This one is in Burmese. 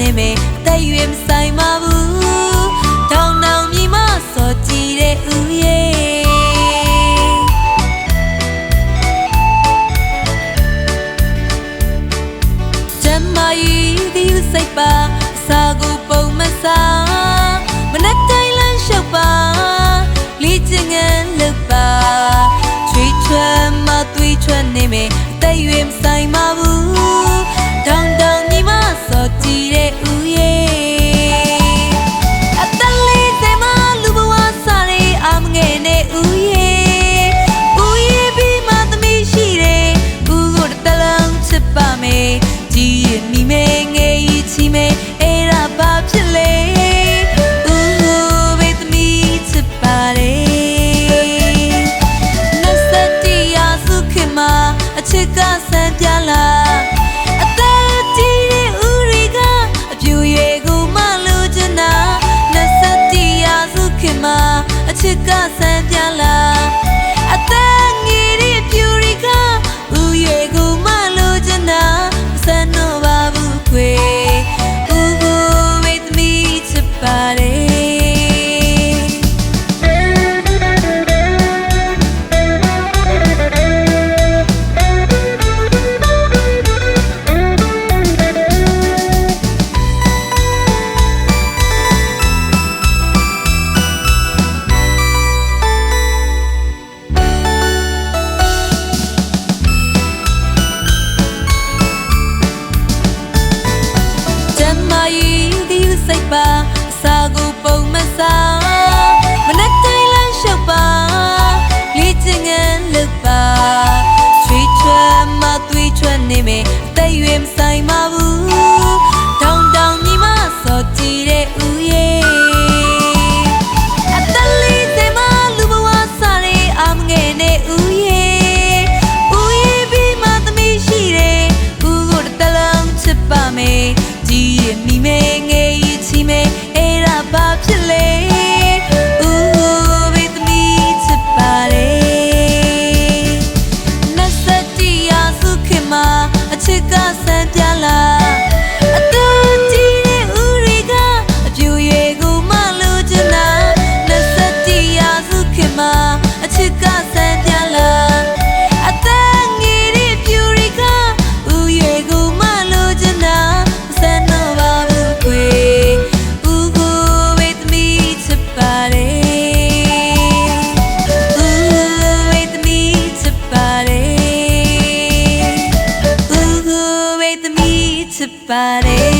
နေမေတဲ့ရွေမဆိုင်ပါဘူးထောင်ထောင်မြည်မစောကြည့်တဲ့ဦးရဲ့ကျမကြီးဒီစိတ်ပါအစာကိုပုံမစားမနဲ့တိုင်းလမ်းလျှောက်ပါလေ့ကျင့်ငန်းလုပ်ပါချွေချွမ်းမသွေးချွမ်းနေမေတဲ့ရွေမဆိုင်ပါဘူးထောင်ထောင်မြည်မစောကြည့်တဲ့ချစ်ကဆန်းပြလာအသက်ငယ်တဲ့ပြူရီကဥရွယ်ကိုမလိုချင်တာစံတော့ပါဘူးခွေဥကိုဝေးသမီးချစ်ပါတယ်စိတ်ပါအစာကိုပုံမစားမနဲ့တိုင်းလမ်းလျှောက်ပါလေ့ကျင့်ငန်းလုပ်ပါချွေချွမ်းမသွေးချွမ်းနေမေအသက်ရွယ်မဆိုင်ပါဘူးထောင်ထောင်မြည်မစောကြည့်တဲ့ဦးရဲ့အသက်လေးစင်မလူဘဝစားတဲ့အာမငယ်နဲ့ဦးရဲ့ဦးရဲ့ပြီးမှသမီးရှိတယ်ဦးကိုတစ်တလုံးချစ်ပါမယ်ကြည်ရမိမဲငယ်အဲ့ဒါဘာဖြစ်လဲဦးဘေးသမီးချစ်ပါတယ်နတ်စတီယာစုခင်မှာအချစ်ကဆန်းပြလာအတူကြည့်တဲ့ဦးရီကအပြူရွယ်ကိုမလိုချင်တာနတ်စတီယာစုခင်မှာအချစ်ကဆန်းပြလာအသက်ငယ်တဲ့ပြူရီကဦးရွယ်ကိုမလိုချင်တာစံတော့ပါဘူးခွေBody